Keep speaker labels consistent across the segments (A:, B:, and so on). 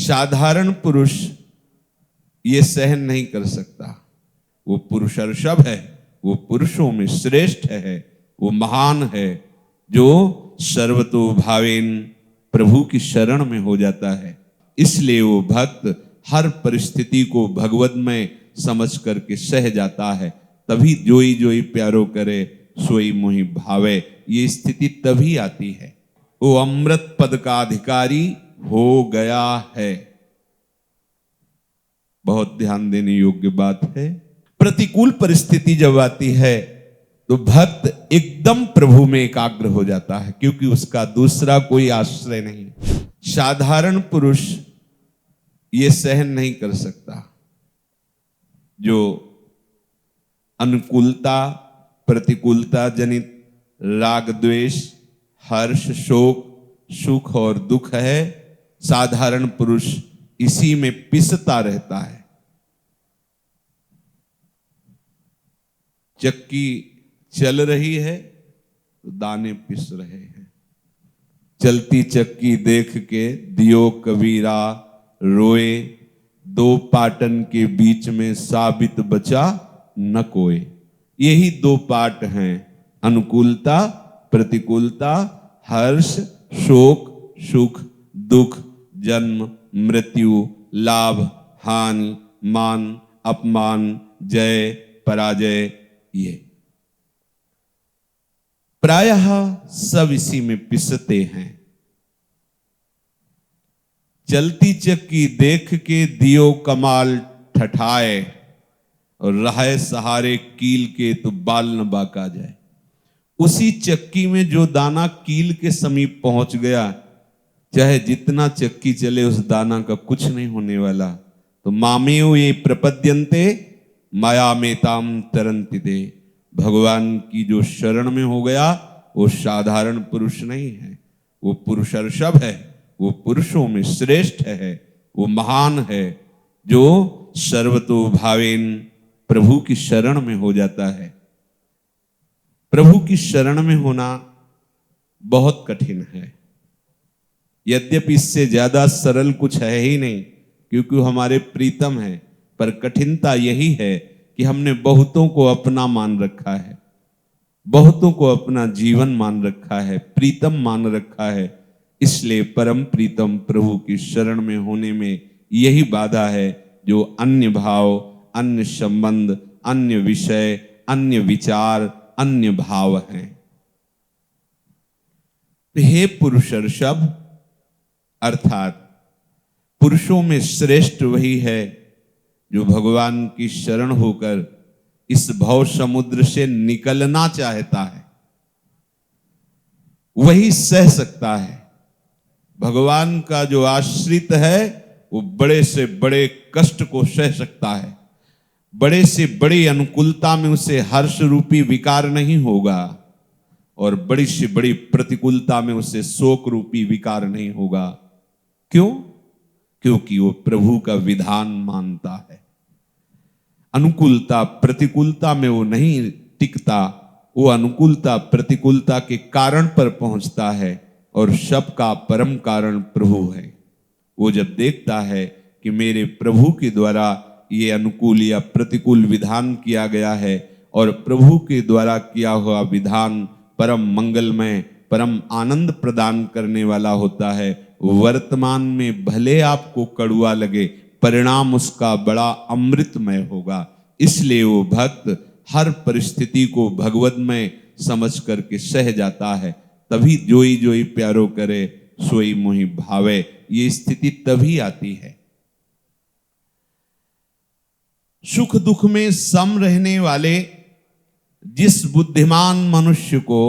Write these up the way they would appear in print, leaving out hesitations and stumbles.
A: साधारण पुरुष ये सहन नहीं कर सकता। वो पुरुषर्षभ है, वो पुरुषों में श्रेष्ठ है, वो महान है, जो सर्वतो भावेन प्रभु की शरण में हो जाता है। इसलिए वो भक्त हर परिस्थिति को भगवतमय समझ करके सह जाता है। तभी जोई जोई प्यारो करे सोई मोहि भावे, ये स्थिति तभी आती है। वो अमृत पद का अधिकारी हो गया है। बहुत ध्यान देने योग्य बात है। प्रतिकूल परिस्थिति जब आती है तो भक्त एकदम प्रभु में एकाग्र हो जाता है, क्योंकि उसका दूसरा कोई आश्रय नहीं। साधारण पुरुष ये सहन नहीं कर सकता। जो अनुकूलता प्रतिकूलता जनित राग द्वेष हर्ष शोक सुख और दुख है, साधारण पुरुष इसी में पिसता रहता है। चक्की चल रही है तो दाने पिस रहे हैं। चलती चक्की देख के दियो कबीरा रोए, दो पाटन के बीच में साबित बचा न कोई। यही दो पाट हैं, अनुकूलता प्रतिकूलता, हर्ष शोक सुख दुख, जन्म मृत्यु, लाभ हानि, मान अपमान, जय पराजय। ये प्रायः सब इसी में पिसते हैं। चलती चक्की देख के दियो कमाल ठठाए, और रहे सहारे कील के तो बाल न बाका जाए। उसी चक्की में जो दाना कील के समीप पहुंच गया, चाहे जितना चक्की चले उस दाना का कुछ नहीं होने वाला। तो मामेयो ये प्रपद्यन्ते माया मेताम तरन्ति दे। भगवान की जो शरण में हो गया वो साधारण पुरुष नहीं है, वो पुरुषर्षभ है, वो पुरुषों में श्रेष्ठ है, वो महान है, जो सर्वतो भावेन प्रभु की शरण में हो जाता है। प्रभु की शरण में होना बहुत कठिन है। यद्यपि इससे ज्यादा सरल कुछ है ही नहीं, क्योंकि हमारे प्रीतम है, पर कठिनता यही है कि हमने बहुतों को अपना मान रखा है, बहुतों को अपना जीवन मान रखा है, प्रीतम मान रखा है। इसलिए परम प्रीतम प्रभु की शरण में होने में यही बाधा है, जो अन्य भाव अन्य संबंध अन्य विषय अन्य विचार अन्य भाव हैं। हे पुरुषर्षभ, अर्थात पुरुषों में श्रेष्ठ वही है जो भगवान की शरण होकर इस भव समुद्र से निकलना चाहता है। वही सह सकता है। भगवान का जो आश्रित है वो बड़े से बड़े कष्ट को सह सकता है। बड़े से बड़ी अनुकूलता में उसे हर्ष रूपी विकार नहीं होगा, और बड़ी से बड़ी प्रतिकूलता में उसे शोक रूपी विकार नहीं होगा। क्यों? क्योंकि वो प्रभु का विधान मानता है। अनुकूलता प्रतिकूलता में वो नहीं टिकता, वो अनुकूलता प्रतिकूलता के कारण पर पहुंचता है, और सबका परम कारण प्रभु है। वो जब देखता है कि मेरे प्रभु के द्वारा ये अनुकूल या प्रतिकूल विधान किया गया है, और प्रभु के द्वारा किया हुआ विधान परम मंगलमय परम आनंद प्रदान करने वाला होता है, वर्तमान में भले आपको कड़ुआ लगे, परिणाम उसका बड़ा अमृतमय होगा। इसलिए वो भक्त हर परिस्थिति को भगवतमय समझ करके सह जाता है। तभी जोई जोई प्यारो करे सोई मोहि भावे, ये स्थिति तभी आती है। सुख दुख में सम रहने वाले जिस बुद्धिमान मनुष्य को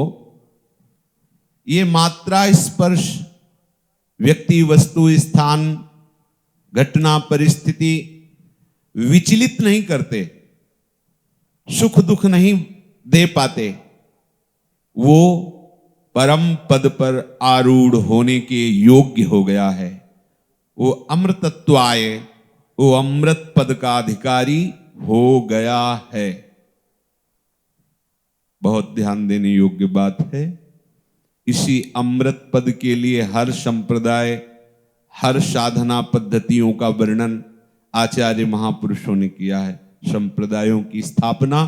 A: ये मात्रा स्पर्श व्यक्ति वस्तु स्थान घटना परिस्थिति विचलित नहीं करते, सुख दुख नहीं दे पाते, वो परम पद पर आरूढ़ होने के योग्य हो गया है। वो अमृतत्वाय, वो अमृत पद का अधिकारी हो गया है। बहुत ध्यान देने योग्य बात है। इसी अमृत पद के लिए हर संप्रदाय हर साधना पद्धतियों का वर्णन आचार्य महापुरुषों ने किया है। संप्रदायों की स्थापना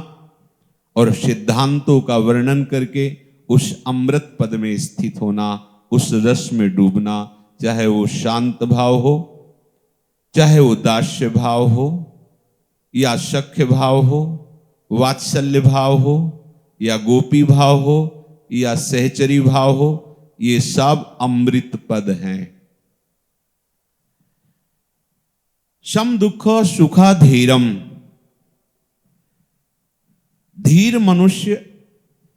A: और सिद्धांतों का वर्णन करके उस अमृत पद में स्थित होना, उस रस में डूबना, चाहे वो शांत भाव हो, चाहे वो दास्य भाव हो, या सख्य भाव हो, वात्सल्य भाव हो, या गोपी भाव हो, या सहचरी भाव हो, ये सब अमृत पद हैं। सम दुख सुखा धीरम, धीर मनुष्य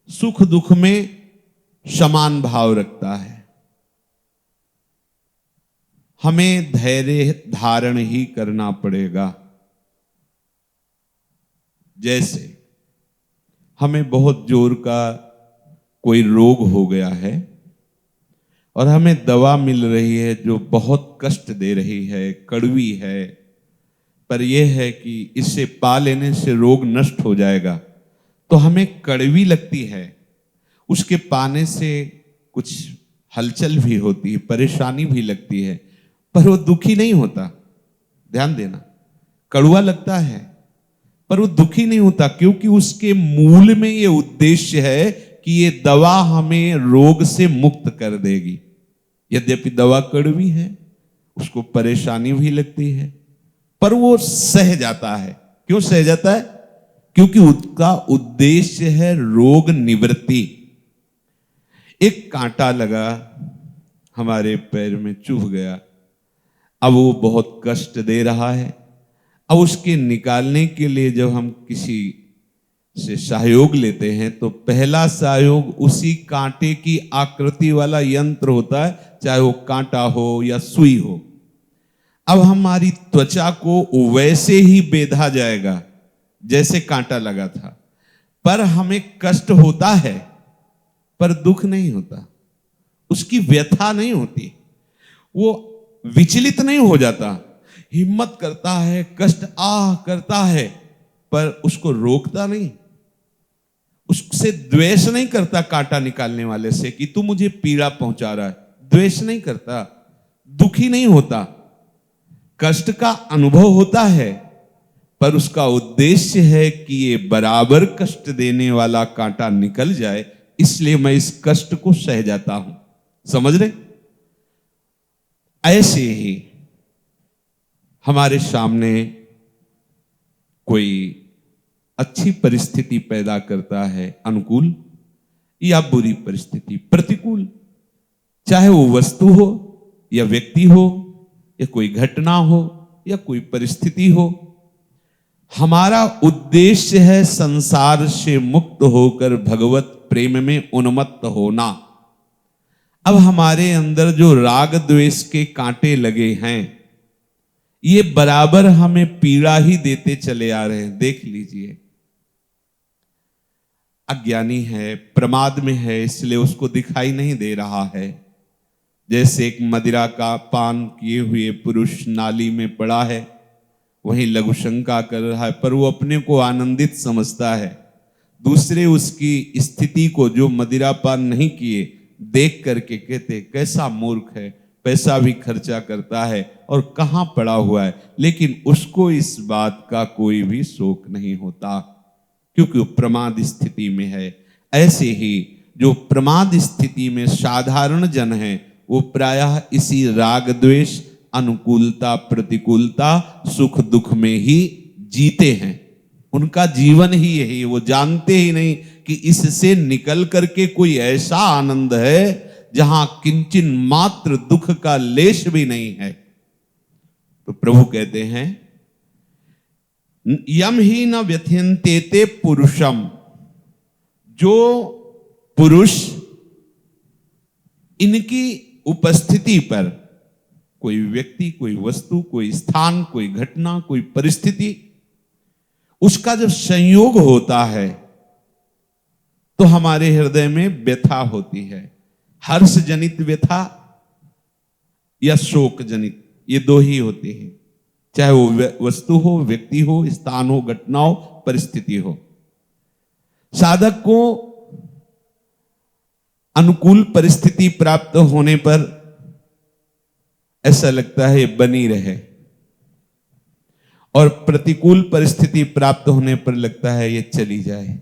A: सुख दुख में समान भाव रखता है। हमें धैर्य धारण ही करना पड़ेगा। जैसे हमें बहुत जोर का कोई रोग हो गया है और हमें दवा मिल रही है जो बहुत कष्ट दे रही है, कड़वी है, पर यह है कि इसे पा लेने से रोग नष्ट हो जाएगा, तो हमें कड़वी लगती है। उसके पाने से कुछ हलचल भी होती है, परेशानी भी लगती है, पर वो दुखी नहीं होता। ध्यान देना, कड़वा लगता है पर वो दुखी नहीं होता, क्योंकि उसके मूल में ये उद्देश्य है कि ये दवा हमें रोग से मुक्त कर देगी। यद्यपि दवा कड़वी है, उसको परेशानी भी लगती है, पर वो सह जाता है। क्यों सह जाता है? क्योंकि उसका उद्देश्य है रोग निवृत्ति। एक कांटा लगा, हमारे पैर में चुभ गया, अब वो बहुत कष्ट दे रहा है। अब उसके निकालने के लिए जब हम किसी से सहयोग लेते हैं तो पहला सहयोग उसी कांटे की आकृति वाला यंत्र होता है, चाहे वो कांटा हो या सुई हो। अब हमारी त्वचा को वैसे ही बेधा जाएगा जैसे कांटा लगा था, पर हमें कष्ट होता है पर दुख नहीं होता, उसकी व्यथा नहीं होती, वो विचलित नहीं हो जाता। हिम्मत करता है, कष्ट आह करता है, पर उसको रोकता नहीं, उससे द्वेष नहीं करता कांटा निकालने वाले से कि तू मुझे पीड़ा पहुंचा रहा है, द्वेष नहीं करता, दुखी नहीं होता। कष्ट का अनुभव होता है, पर उसका उद्देश्य है कि ये बराबर कष्ट देने वाला कांटा निकल जाए, इसलिए मैं इस कष्ट को सह जाता हूं। समझ रहे? ऐसे ही हमारे सामने कोई अच्छी परिस्थिति पैदा करता है, अनुकूल या बुरी परिस्थिति, प्रतिकूल, चाहे वो वस्तु हो या व्यक्ति हो या कोई घटना हो या कोई परिस्थिति हो। हमारा उद्देश्य है संसार से मुक्त होकर भगवत प्रेम में उन्मत्त होना। अब हमारे अंदर जो राग द्वेष के कांटे लगे हैं, ये बराबर हमें पीड़ा ही देते चले आ रहे हैं। देख लीजिए, अज्ञानी है, प्रमाद में है, इसलिए उसको दिखाई नहीं दे रहा है। जैसे एक मदिरा का पान किए हुए पुरुष नाली में पड़ा है, वहीं लघु शंका कर रहा है, पर वो अपने को आनंदित समझता है। दूसरे उसकी स्थिति को, जो मदिरा पान नहीं किए, देख करके कहते कैसा मूर्ख है, पैसा भी खर्चा करता है और कहां पड़ा हुआ है, लेकिन उसको इस बात का कोई भी शोक नहीं होता, क्योंकि वो प्रमाद स्थिति में है। ऐसे ही जो प्रमाद स्थिति में साधारण जन है, वो प्रायः इसी राग द्वेष, अनुकूलता प्रतिकूलता, सुख दुख में ही जीते हैं। उनका जीवन ही यही, वो जानते ही नहीं कि इससे निकल करके कोई ऐसा आनंद है जहां किंचिन मात्र दुख का लेश भी नहीं है। तो प्रभु कहते हैं, यम ही न व्यथयन्ते पुरुषम, जो पुरुष इनकी उपस्थिति पर, कोई व्यक्ति, कोई वस्तु, कोई स्थान, कोई घटना, कोई परिस्थिति, उसका जब संयोग होता है तो हमारे हृदय में व्यथा होती है। हर्ष जनित व्यथा या शोक जनित, ये दो ही होती है, चाहे वो वस्तु हो, व्यक्ति हो, स्थान हो, घटना हो, परिस्थिति हो। साधक को अनुकूल परिस्थिति प्राप्त होने पर ऐसा लगता है ये बनी रहे, और प्रतिकूल परिस्थिति प्राप्त होने पर लगता है ये चली जाए।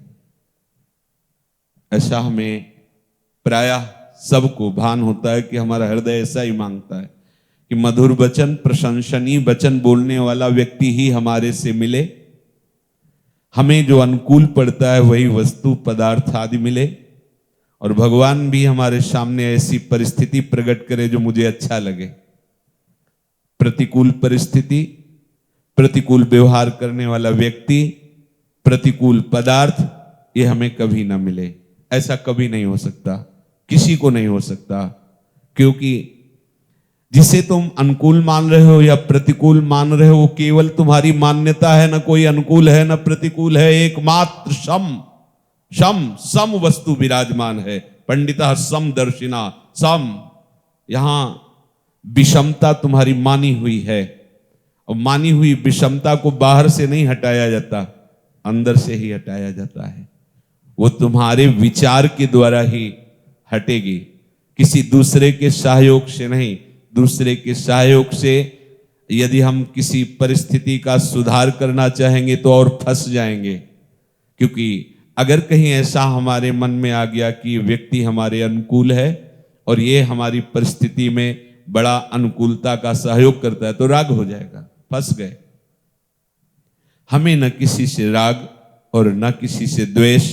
A: ऐसा हमें प्रायः सबको भान होता है कि हमारा हृदय ऐसा ही मांगता है कि मधुर वचन, प्रशंसनीय वचन बोलने वाला व्यक्ति ही हमारे से मिले, हमें जो अनुकूल पड़ता है वही वस्तु पदार्थ आदि मिले, और भगवान भी हमारे सामने ऐसी परिस्थिति प्रकट करे जो मुझे अच्छा लगे। प्रतिकूल परिस्थिति, प्रतिकूल व्यवहार करने वाला व्यक्ति, प्रतिकूल पदार्थ, ये हमें कभी ना मिले। ऐसा कभी नहीं हो सकता, किसी को नहीं हो सकता, क्योंकि जिसे तुम अनुकूल मान रहे हो या प्रतिकूल मान रहे हो वो केवल तुम्हारी मान्यता है, ना कोई अनुकूल है ना प्रतिकूल है, एकमात्र सम वस्तु विराजमान है। पंडिता सम दर्शिना, सम, यहां विषमता तुम्हारी मानी हुई है, और मानी हुई विषमता को बाहर से नहीं हटाया जाता, अंदर से ही हटाया जाता है। वो तुम्हारे विचार के द्वारा ही हटेगी, किसी दूसरे के सहयोग से नहीं। दूसरे के सहयोग से यदि हम किसी परिस्थिति का सुधार करना चाहेंगे तो और फंस जाएंगे, क्योंकि अगर कहीं ऐसा हमारे मन में आ गया कि व्यक्ति हमारे अनुकूल है और ये हमारी परिस्थिति में बड़ा अनुकूलता का सहयोग करता है तो राग हो जाएगा, फंस गए। हमें न किसी से राग और न किसी से द्वेष,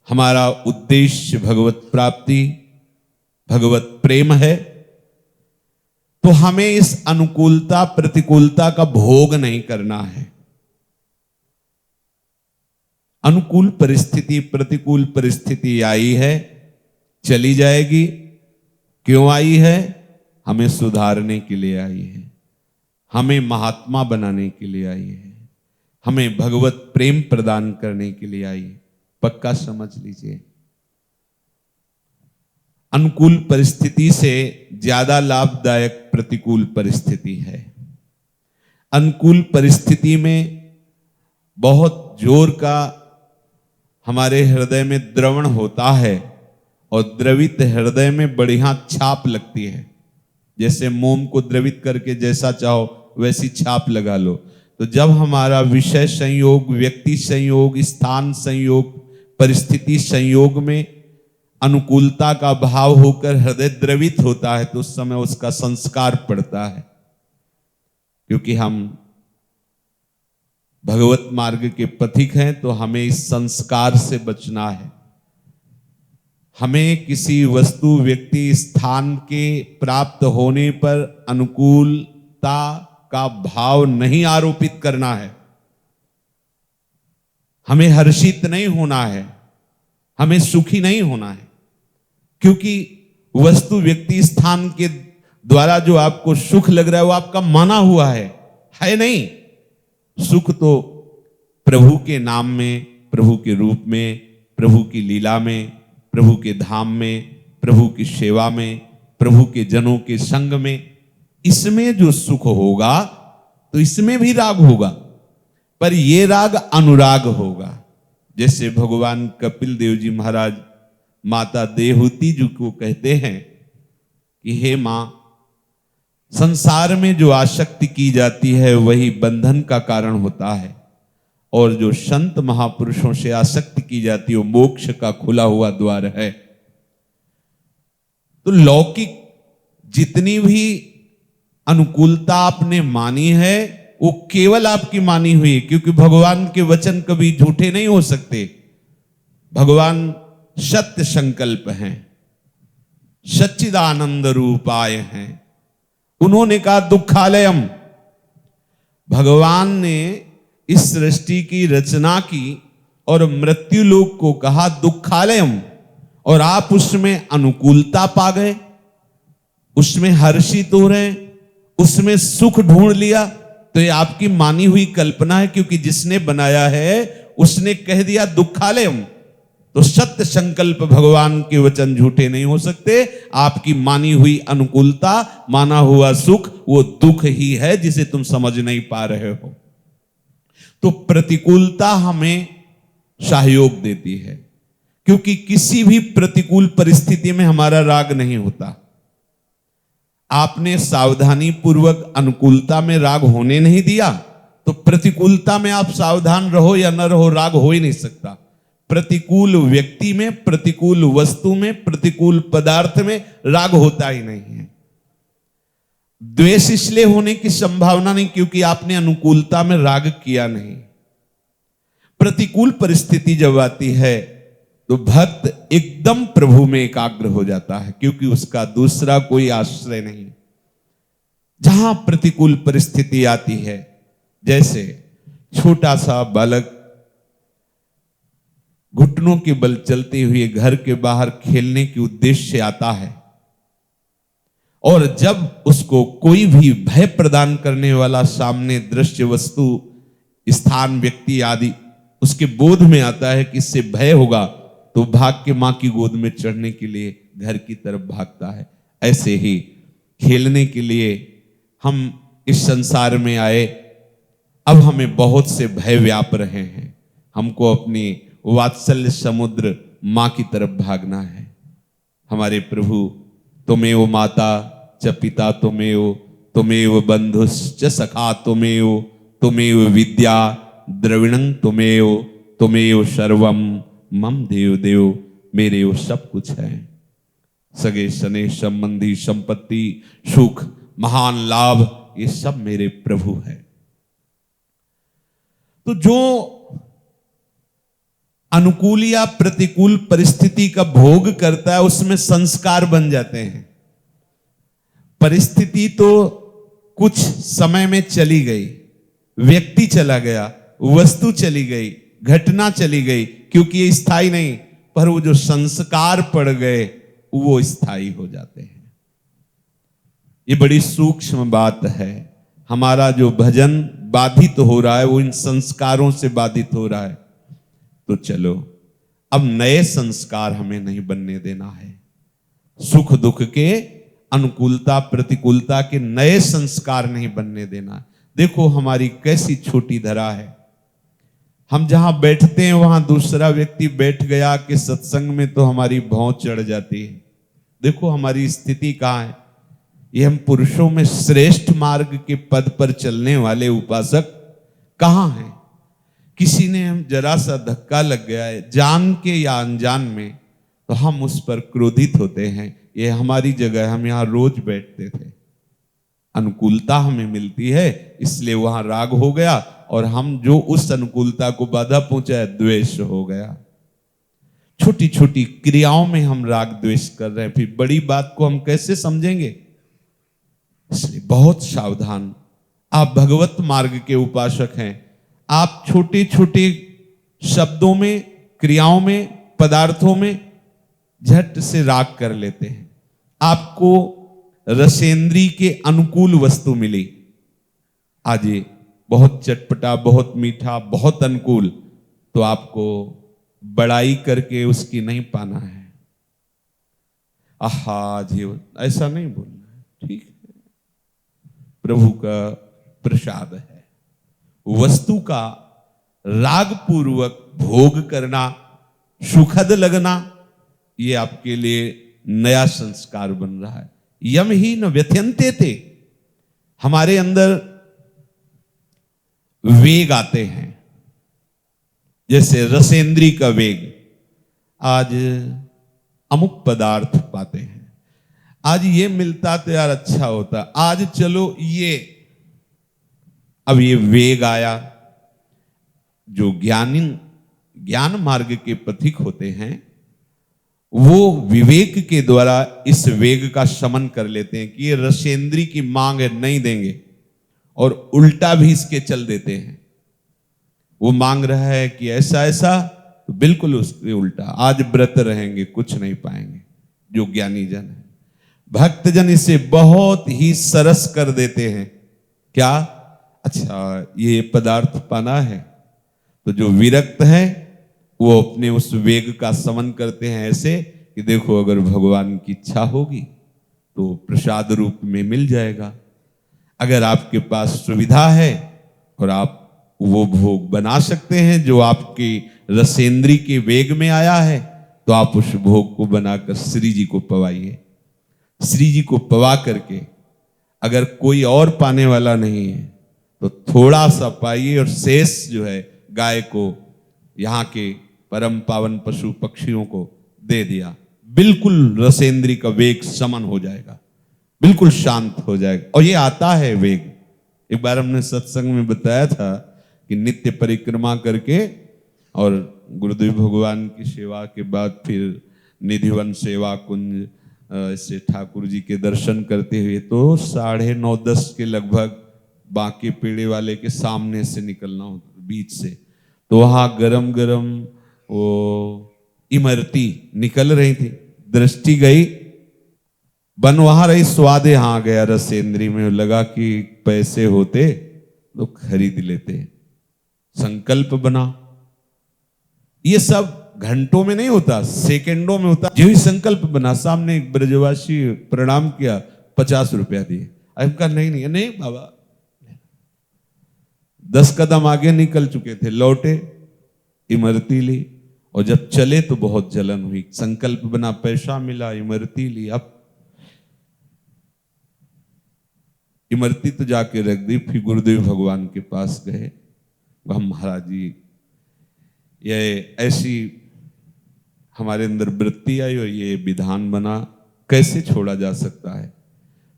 A: हमारा उद्देश्य भगवत प्राप्ति, भगवत प्रेम है, तो हमें इस अनुकूलता प्रतिकूलता का भोग नहीं करना है। अनुकूल परिस्थिति प्रतिकूल परिस्थिति आई है, चली जाएगी। क्यों आई है? हमें सुधारने के लिए आई है, हमें महात्मा बनाने के लिए आई है, हमें भगवत प्रेम प्रदान करने के लिए आई है। पक्का समझ लीजिए, अनुकूल परिस्थिति से ज्यादा लाभदायक प्रतिकूल परिस्थिति है। अनुकूल परिस्थिति में बहुत जोर का हमारे हृदय में द्रवण होता है, और द्रवित हृदय में बढ़िया छाप लगती है। जैसे मोम को द्रवित करके जैसा चाहो वैसी छाप लगा लो। तो जब हमारा विषय संयोग, व्यक्ति संयोग, स्थान संयोग, परिस्थिति संयोग में अनुकूलता का भाव होकर हृदय द्रवित होता है तो उस समय उसका संस्कार पड़ता है, क्योंकि हम भगवत मार्ग के पथिक हैं तो हमें इस संस्कार से बचना है। हमें किसी वस्तु, व्यक्ति, स्थान के प्राप्त होने पर अनुकूलता का भाव नहीं आरोपित करना है। हमें हर्षित नहीं होना है, हमें सुखी नहीं होना है, क्योंकि वस्तु, व्यक्ति, स्थान के द्वारा जो आपको सुख लग रहा है वो आपका माना हुआ है नहीं। सुख तो प्रभु के नाम में, प्रभु के रूप में, प्रभु की लीला में, प्रभु के धाम में, प्रभु की सेवा में, प्रभु के जनों के संग में, इसमें जो सुख होगा तो इसमें भी राग होगा, पर ये राग अनुराग होगा। जैसे भगवान कपिल देव जी महाराज माता देवहूति जी को कहते हैं कि हे मां, संसार में जो आसक्ति की जाती है वही बंधन का कारण होता है, और जो संत महापुरुषों से आसक्ति की जाती है वो मोक्ष का खुला हुआ द्वार है। तो लौकिक जितनी भी अनुकूलता आपने मानी है वो केवल आपकी मानी हुई है, क्योंकि भगवान के वचन कभी झूठे नहीं हो सकते। भगवान सत्य संकल्प हैं, सच्चिदानंद रूपाय हैं। उन्होंने कहा दुखालयम, भगवान ने इस सृष्टि की रचना की और मृत्यु लोक को कहा दुखालयम, और आप उसमें अनुकूलता पा गए, उसमें हर्षित हो रहे हैं, उसमें सुख ढूंढ लिया। तो ये आपकी मानी हुई कल्पना है, क्योंकि जिसने बनाया है उसने कह दिया दुखालयम। तो सत्य संकल्प भगवान के वचन झूठे नहीं हो सकते। आपकी मानी हुई अनुकूलता, माना हुआ सुख वो दुख ही है जिसे तुम समझ नहीं पा रहे हो। तो प्रतिकूलता हमें सहयोग देती है, क्योंकि किसी भी प्रतिकूल परिस्थिति में हमारा राग नहीं होता। आपने सावधानी पूर्वक अनुकूलता में राग होने नहीं दिया, तो प्रतिकूलता में आप सावधान रहो या न रहो, राग हो ही नहीं सकता। प्रतिकूल व्यक्ति में, प्रतिकूल वस्तु में, प्रतिकूल पदार्थ में राग होता ही नहीं है। द्वेष इसलिए होने की संभावना नहीं क्योंकि आपने अनुकूलता में राग किया नहीं। प्रतिकूल परिस्थिति जब आती है तो भक्त एकदम प्रभु में एकाग्र हो जाता है, क्योंकि उसका दूसरा कोई आश्रय नहीं। जहां प्रतिकूल परिस्थिति आती है, जैसे छोटा सा बालक घुटनों के बल चलते हुए घर के बाहर खेलने के उद्देश्य से आता है, और जब उसको कोई भी भय प्रदान करने वाला सामने दृश्य, वस्तु, स्थान, व्यक्ति आदि उसके बोध में आता है कि इससे भय होगा, तो भाग के मां की गोद में चढ़ने के लिए घर की तरफ भागता है। ऐसे ही खेलने के लिए हम इस संसार में आए, अब हमें बहुत से भय व्याप रहे हैं, हमको अपनी वात्सल्य समुद्र मां की तरफ भागना है। हमारे प्रभु तुमेव माता च पिता तुमेव, तुमेव बंधुश्च सखा तुमेव, तुमेव विद्या द्रविणं तुमेव, तुमेव सर्वम मम देव देव, मेरे वो सब कुछ है। सगे सने संबंधी, संपत्ति, सुख, महान लाभ, ये सब मेरे प्रभु है। तो जो अनुकूल या प्रतिकूल परिस्थिति का भोग करता है उसमें संस्कार बन जाते हैं। परिस्थिति तो कुछ समय में चली गई, व्यक्ति चला गया, वस्तु चली गई, घटना चली गई, क्योंकि ये स्थायी नहीं, पर वो जो संस्कार पड़ गए वो स्थायी हो जाते हैं। ये बड़ी सूक्ष्म बात है। हमारा जो भजन बाधित हो रहा है वो इन संस्कारों से बाधित हो रहा है। तो चलो अब नए संस्कार हमें नहीं बनने देना है। सुख दुख के, अनुकूलता प्रतिकूलता के नए संस्कार नहीं बनने देना। देखो हमारी कैसी छोटी धरा है। हम जहां बैठते हैं वहां दूसरा व्यक्ति बैठ गया कि सत्संग में, तो हमारी भौं चढ़ जाती है। देखो हमारी स्थिति कहां है। ये हम पुरुषों में श्रेष्ठ मार्ग के पद पर चलने वाले उपासक कहां हैं। किसी ने हम जरा सा धक्का लग गया है, जान के या अनजान में, तो हम उस पर क्रोधित होते हैं। ये हमारी जगह, हम यहां रोज बैठते थे, अनुकूलता हमें मिलती है इसलिए वहां राग हो गया, और हम जो उस अनुकूलता को बाधा पहुंचाए, द्वेष हो गया। छोटी छोटी क्रियाओं में हम राग द्वेष कर रहे हैं, फिर बड़ी बात को हम कैसे समझेंगे। इसलिए बहुत सावधान। आप भगवत मार्ग के उपासक हैं, आप छोटे छोटे शब्दों में, क्रियाओं में, पदार्थों में झट से राग कर लेते हैं। आपको रसेंद्री के अनुकूल वस्तु मिली, आज ये बहुत चटपटा, बहुत मीठा, बहुत अनुकूल, तो आपको बड़ाई करके उसकी नहीं पाना है। आहा जी, ऐसा नहीं बोलना है, ठीक है। प्रभु का प्रसाद है। वस्तु का राग पूर्वक भोग करना, सुखद लगना, ये आपके लिए नया संस्कार बन रहा है। यम ही न व्यथ्यन्ते थे, हमारे अंदर वेग आते हैं, जैसे रसेंद्री का वेग। आज अमुक पदार्थ पाते हैं, आज ये मिलता तो यार अच्छा होता, आज चलो ये, अब ये वेग आया। जो ज्ञान मार्ग के पथिक होते हैं वो विवेक के द्वारा इस वेग का शमन कर लेते हैं कि ये रसेंद्री की मांग है, नहीं देंगे, और उल्टा भी इसके चल देते हैं। वो मांग रहा है कि ऐसा ऐसा, तो बिल्कुल उसके उल्टा, आज व्रत रहेंगे, कुछ नहीं पाएंगे। जो ज्ञानी जन है, भक्तजन इसे बहुत ही सरस कर देते हैं। क्या? अच्छा ये पदार्थ पाना है, तो जो विरक्त है वो अपने उस वेग का समन करते हैं ऐसे कि देखो अगर भगवान की इच्छा होगी तो प्रसाद रूप में मिल जाएगा। अगर आपके पास सुविधा है और आप वो भोग बना सकते हैं जो आपकी रसेंद्री के वेग में आया है, तो आप उस भोग को बनाकर श्री जी को पवाइए। श्री जी को पवा करके अगर कोई और पाने वाला नहीं है तो थोड़ा सा पाइए और शेष जो है गाय को, यहाँ के परम पावन पशु पक्षियों को दे दिया, बिल्कुल रसेंद्री का वेग समन हो जाएगा, बिल्कुल शांत हो जाएगा। और ये आता है वेग। एक बार हमने सत्संग में बताया था कि नित्य परिक्रमा करके और गुरुदेव भगवान की सेवा के बाद फिर निधिवन सेवा कुंज से ठाकुर जी के दर्शन करते हुए तो 9:30-10 के लगभग बांके पेड़े वाले के सामने से निकलना होता, बीच से। तो वहां गरम गरम वो इमरती निकल रही थी, दृष्टि गई, बन वहां रही, स्वाद यहाँ गया रसेंद्री में। लगा कि पैसे होते तो खरीद लेते। संकल्प बना। ये सब घंटों में नहीं होता, सेकंडों में होता। जो ही संकल्प बना, सामने एक ब्रजवासी प्रणाम किया, 50 रुपया दिए। अब कहा नहीं बाबा। 10 कदम आगे निकल चुके थे, लौटे, इमरती ली, और जब चले तो बहुत जलन हुई। संकल्प बना, पैसा मिला, इमरती ली। अब इमरती तो जाके रख दी। फिर गुरुदेव भगवान के पास गए। वह महाराज जी, ये ऐसी हमारे अंदर वृत्ति आई और ये विधान बना, कैसे छोड़ा जा सकता है?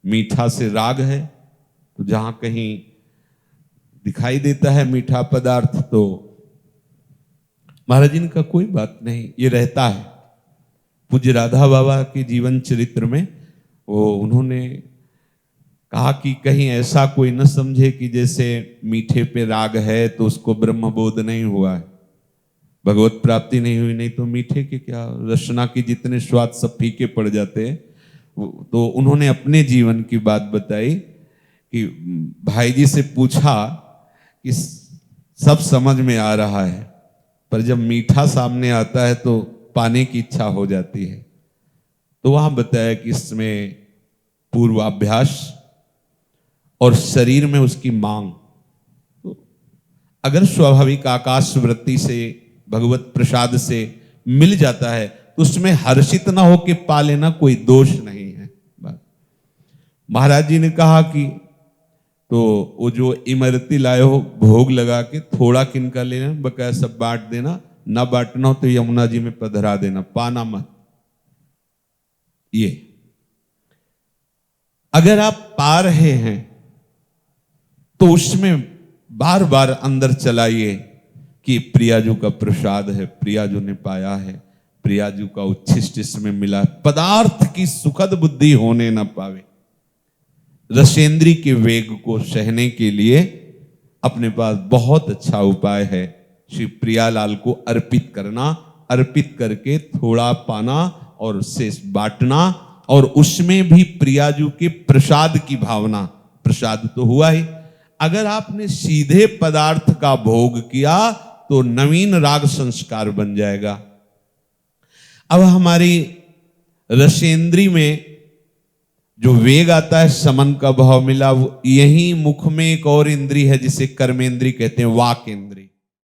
A: मीठा से राग है, तो जहां कहीं दिखाई देता है मीठा पदार्थ तो महाराज जी ने कहा कोई बात नहीं, ये रहता है। पूज्य राधा बाबा के जीवन चरित्र में वो उन्होंने कहा कि कहीं ऐसा कोई न समझे कि जैसे मीठे पे राग है तो उसको ब्रह्मबोध नहीं हुआ है, भगवत प्राप्ति नहीं हुई। नहीं तो मीठे के क्या, रसना के जितने स्वाद सब फीके पड़ जाते हैं। तो उन्होंने अपने जीवन की बात बताई कि भाई जी से पूछा कि सब समझ में आ रहा है, पर जब मीठा सामने आता है तो पाने की इच्छा हो जाती है। तो वहां बताया कि इसमें पूर्वाभ्यास और शरीर में उसकी मांग। तो अगर स्वाभाविक आकाश वृत्ति से, भगवत प्रसाद से मिल जाता है तो उसमें हर्षित ना हो के पा लेना कोई दोष नहीं है। महाराज जी ने कहा कि तो वो जो इमरती लाए हो भोग लगा के थोड़ा किनका लेना, बकाया सब बांट देना, ना बांटना हो तो यमुना जी में पधरा देना, पाना मत। ये अगर आप पा रहे हैं तो उसमें बार बार अंदर चलाइए कि प्रियाजू का प्रसाद है, प्रियाजू ने पाया है, प्रियाजू का उच्छिष्ट इसमें मिला। पदार्थ की सुखद बुद्धि होने न पावे। रसेंद्री के वेग को सहने के लिए अपने पास बहुत अच्छा उपाय है, श्री प्रियालाल को अर्पित करना, अर्पित करके थोड़ा पाना और शेष बांटना, और उसमें भी प्रियाजू के प्रसाद की भावना। प्रसाद तो हुआ ही, अगर आपने सीधे पदार्थ का भोग किया तो नवीन राग संस्कार बन जाएगा। अब हमारी रसेंद्री में जो वेग आता है, समन का भाव मिला, वो यही मुख में एक और इंद्री है जिसे कर्मेंद्री कहते हैं, वाक इंद्री।